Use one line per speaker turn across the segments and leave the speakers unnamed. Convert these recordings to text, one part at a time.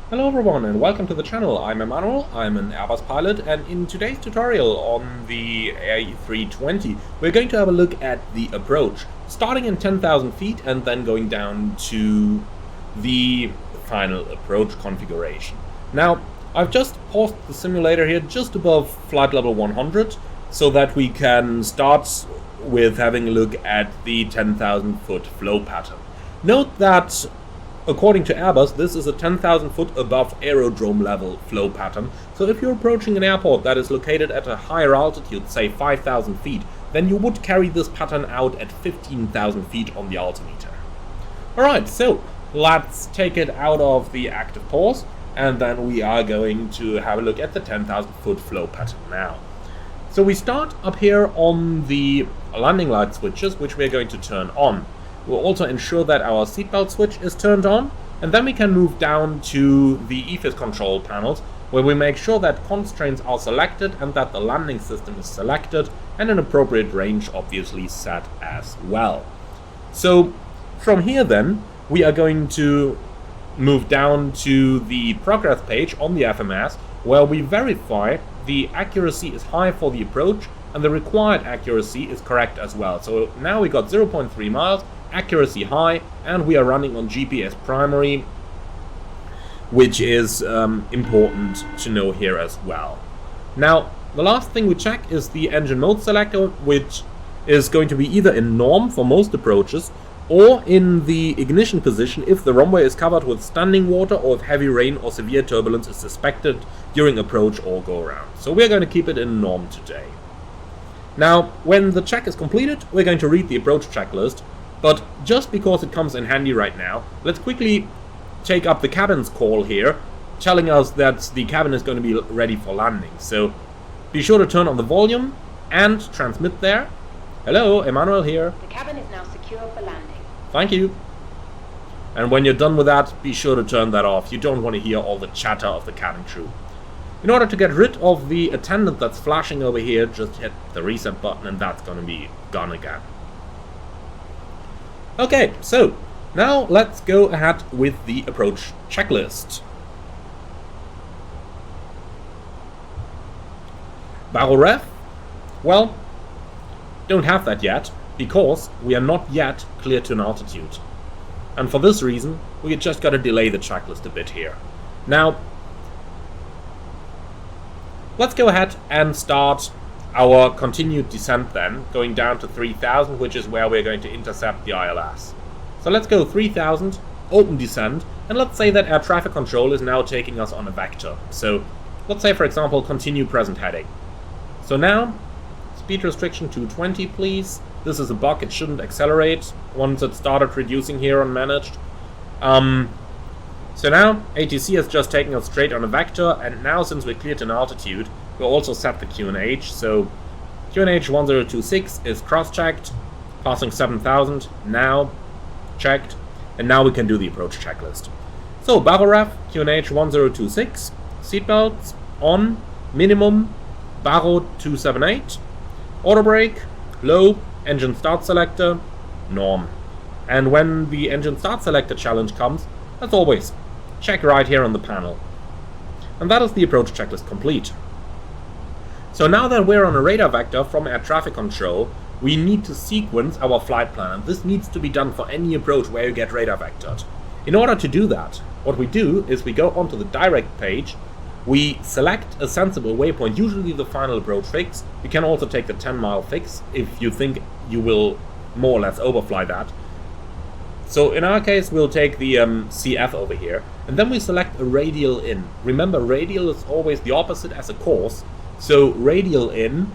Hello everyone and welcome to the channel. I'm Emmanuel, I'm an Airbus pilot, and in today's tutorial on the A320 we're going to have a look at the approach, starting in 10,000 feet and then going down to the final approach configuration. Now, I've just paused the simulator here just above flight level 100 so that we can start with having a look at the 10,000 foot flow pattern. Note that according to Airbus, this is a 10,000 foot above aerodrome level flow pattern, so if you're approaching an airport that is located at a higher altitude, say 5,000 feet, then you would carry this pattern out at 15,000 feet on the altimeter. Alright, so let's take it out of the active pause, and then we are going to have a look at the 10,000 foot flow pattern now. So we start up here on the landing light switches, which we're going to turn on. We'll also ensure that our seatbelt switch is turned on, and then we can move down to the EFIS control panels, where we make sure that constraints are selected and that the landing system is selected, and an appropriate range obviously set as well. So from here then, we are going to move down to the progress page on the FMS, where we verify the accuracy is high for the approach, and the required accuracy is correct as well. So now we got 0.3 miles, accuracy high, and we are running on GPS primary, which is important to know here as well. Now, the last thing we check is the engine mode selector, which is going to be either in norm for most approaches, or in the ignition position if the runway is covered with standing water or if heavy rain or severe turbulence is suspected during approach or go around. So we're going to keep it in norm today. Now, when the check is completed, we're going to read the approach checklist. But just because it comes in handy right now, let's quickly take up the cabin's call here, telling us that the cabin is going to be ready for landing. So be sure to turn on the volume and transmit there. Hello, Emmanuel here.
The cabin is now secure for landing.
Thank you. And when you're done with that, be sure to turn that off. You don't want to hear all the chatter of the cabin crew. In order to get rid of the attendant that's flashing over here, just hit the reset button and that's going to be gone again. Okay, so now let's go ahead with the approach checklist. Barrel ref? Well, don't have that yet, because we are not yet clear to an altitude. And for this reason, we just gotta delay the checklist a bit here. Now, let's go ahead and start our continued descent then, going down to 3,000, which is where we're going to intercept the ILS. So let's go 3,000, open descent, and let's say that air traffic control is now taking us on a vector. So let's say, for example, continue present heading. So now, speed restriction 220, please. This is a bug, it shouldn't accelerate once it started reducing here on managed. So now, ATC has just taken us straight on a vector, and now since we're cleared in altitude, we'll also set the QNH. So QNH 1026 is cross-checked, passing 7,000, now checked, and now we can do the approach checklist. So barrel ref, QNH 1026, seatbelts on, minimum, barrel 278, auto brake, low, engine start selector, norm. And when the engine start selector challenge comes, as always, check right here on the panel. And that is the approach checklist complete. So now that we're on a radar vector from air traffic control, we need to sequence our flight plan, and this needs to be done for any approach where you get radar vectored. In order to do that, what we do is we go onto the direct page, we select a sensible waypoint, usually the final approach fix. You can also take the 10-mile fix if you think you will more or less overfly that. So in our case, we'll take the CF over here, and then we select a radial in. Remember, radial is always the opposite as a course. So radial in,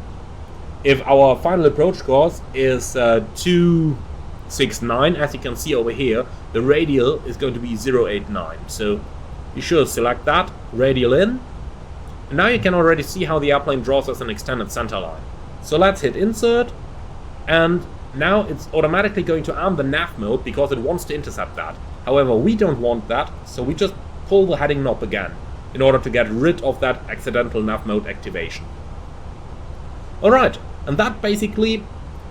if our final approach course is 269, as you can see over here, the radial is going to be 089. So be sure to select that, radial in. And now you can already see how the airplane draws us an extended center line. So let's hit insert, and now it's automatically going to arm the nav mode because it wants to intercept that. However, we don't want that, so we just pull the heading knob again in order to get rid of that accidental nav mode activation. Alright, and that basically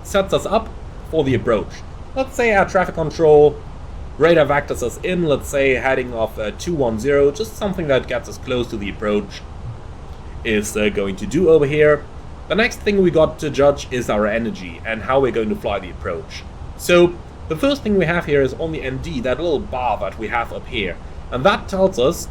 sets us up for the approach. Let's say air traffic control radar vectors us in, let's say heading of 210, just something that gets us close to the approach is going to do over here. The next thing we got to judge is our energy and how we're going to fly the approach. So the first thing we have here is on the ND, that little bar that we have up here, and that tells us,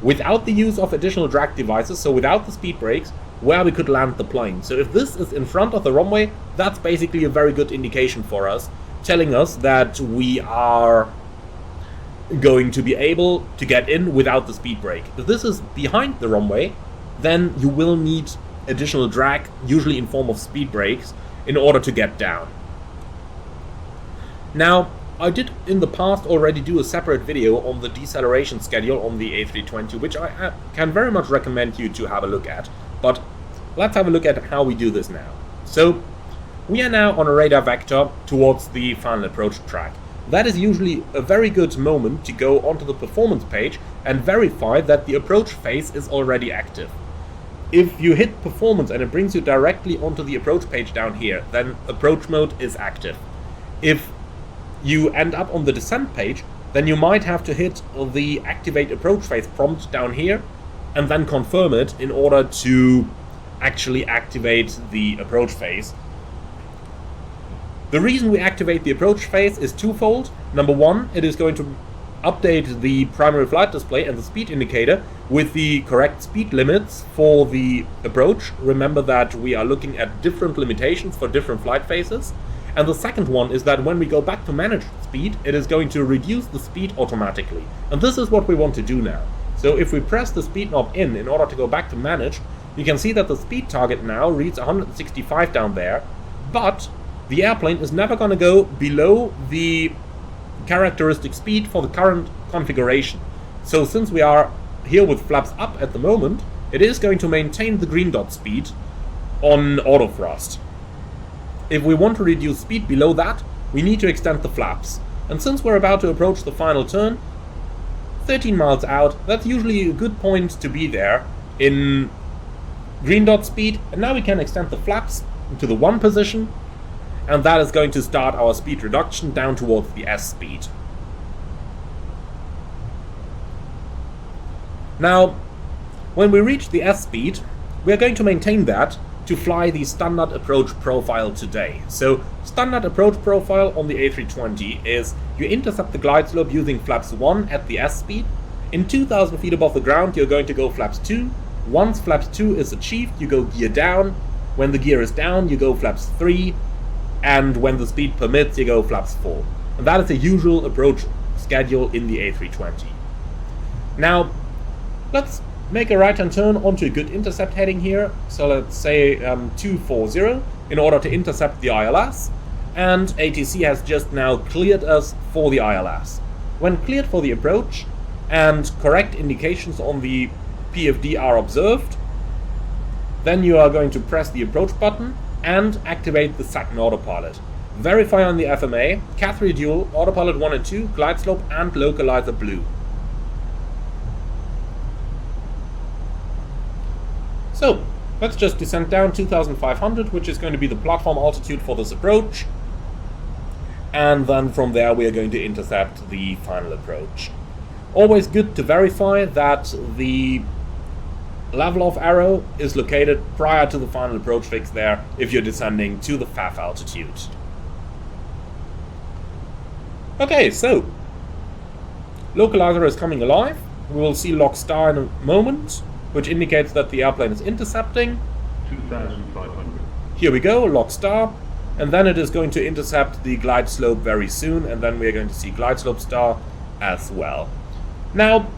without the use of additional drag devices, so without the speed brakes, where we could land the plane. So if this is in front of the runway, that's basically a very good indication for us, telling us that we are going to be able to get in without the speed brake. If this is behind the runway, then you will need additional drag, usually in form of speed brakes, in order to get down. Now, I did in the past already do a separate video on the deceleration schedule on the A320, which I can very much recommend you to have a look at. But let's have a look at how we do this now. So we are now on a radar vector towards the final approach track. That is usually a very good moment to go onto the performance page and verify that the approach phase is already active. If you hit performance and it brings you directly onto the approach page down here, then approach mode is active. If you end up on the descent page, then you might have to hit the activate approach phase prompt down here and then confirm it in order to actually activate the approach phase. The reason we activate the approach phase is twofold. Number one, it is going to update the primary flight display and the speed indicator with the correct speed limits for the approach. Remember that we are looking at different limitations for different flight phases. And the second one is that when we go back to managed speed, it is going to reduce the speed automatically. And this is what we want to do now. So if we press the speed knob in order to go back to managed, you can see that the speed target now reads 165 down there, but the airplane is never going to go below the characteristic speed for the current configuration. So since we are here with flaps up at the moment, it is going to maintain the green dot speed on auto thrust. If we want to reduce speed below that, we need to extend the flaps. And since we're about to approach the final turn, 13 miles out, that's usually a good point to be there in green dot speed. And now we can extend the flaps to the 1 position, and that is going to start our speed reduction down towards the S speed. Now, when we reach the S speed, we are going to maintain that to fly the standard approach profile today. So, standard approach profile on the A320 is you intercept the glide slope using flaps 1 at the S speed. In 2,000 feet above the ground, you're going to go flaps 2. Once flaps 2 is achieved, you go gear down. When the gear is down, you go flaps 3. And when the speed permits, you go flaps 4. And that is the usual approach schedule in the A320. Now, let's make a right-hand turn onto a good intercept heading here. So let's say 240 in order to intercept the ILS. And ATC has just now cleared us for the ILS. When cleared for the approach and correct indications on the PFD are observed, then you are going to press the approach button and activate the second autopilot. Verify on the FMA, Cat3 Dual, Autopilot 1 and 2, Glide Slope and Localizer Blue. So, let's just descend down 2,500, which is going to be the platform altitude for this approach. And then from there we are going to intercept the final approach. Always good to verify that the level of arrow is located prior to the final approach fix there if you're descending to the FAF altitude. Okay, so localizer is coming alive. We will see lock star in a moment, which indicates that the airplane is intercepting.
2,500.
Here we go, lock star, and then it is going to intercept the glide slope very soon, and then we are going to see glide slope star as well. Now,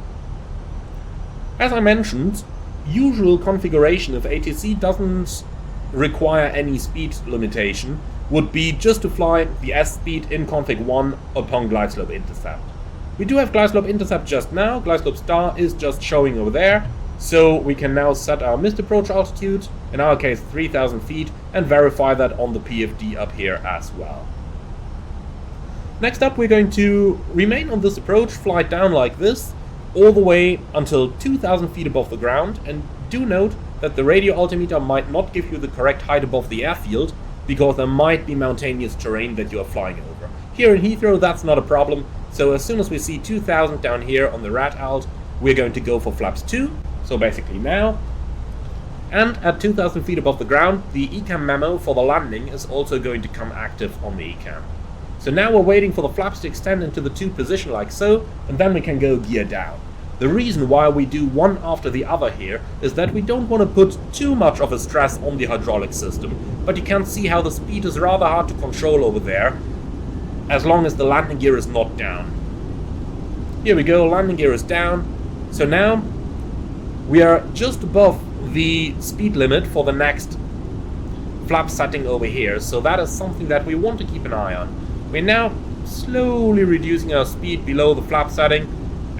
as I mentioned, usual configuration if ATC doesn't require any speed limitation would be just to fly the S speed in config 1 upon glide slope intercept. We do have glide slope intercept just now. Glide slope star is just showing over there, so we can now set our missed approach altitude, in our case 3,000 feet, and verify that on the PFD up here as well. Next up, we're going to remain on this approach, fly down like this all the way until 2,000 feet above the ground, and do note that the radio altimeter might not give you the correct height above the airfield because there might be mountainous terrain that you are flying over. Here in Heathrow, that's not a problem. So as soon as we see 2000 down here on the red alt, we're going to go for flaps 2. So basically now. And at 2000 feet above the ground, the ECAM memo for the landing is also going to come active on the ECAM. So now we're waiting for the flaps to extend into the 2 position like so, and then we can go gear down. The reason why we do one after the other here is that we don't want to put too much of a stress on the hydraulic system, but you can see how the speed is rather hard to control over there, as long as the landing gear is not down. Here we go, landing gear is down. So now we are just above the speed limit for the next flap setting over here, so that is something that we want to keep an eye on. We're now slowly reducing our speed below the flap setting,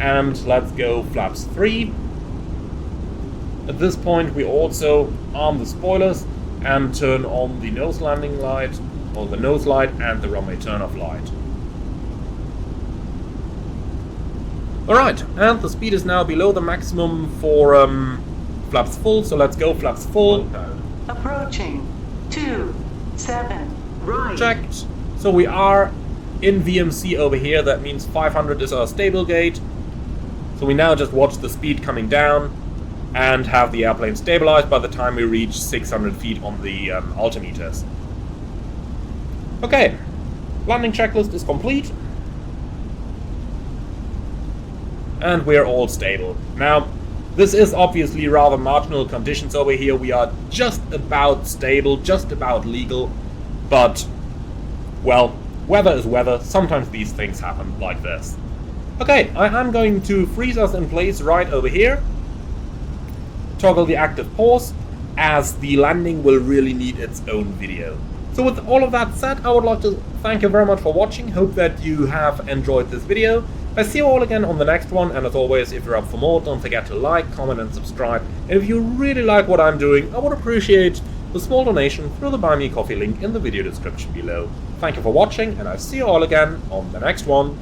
and let's go flaps 3. At this point we also arm the spoilers and turn on the nose landing light, or the nose light, and the runway turn-off light. Alright, and the speed is now below the maximum for flaps full, so let's go flaps full.
Approaching 27 right.
Checked. So we are in VMC over here, that means 500 is our stable gate. So we now just watch the speed coming down and have the airplane stabilized by the time we reach 600 feet on the altimeters. Okay, landing checklist is complete. And we're all stable. Now, this is obviously rather marginal conditions over here. We are just about stable, just about legal, but, well, weather is weather. Sometimes these things happen like this. Okay, I am going to freeze us in place right over here. Toggle the active pause, as the landing will really need its own video. So with all of that said, I would like to thank you very much for watching. Hope that you have enjoyed this video. I see you all again on the next one, and as always, if you're up for more, don't forget to like, comment and subscribe. And if you really like what I'm doing, I would appreciate a small donation through the Buy Me Coffee link in the video description below. Thank you for watching, and I'll see you all again on the next one.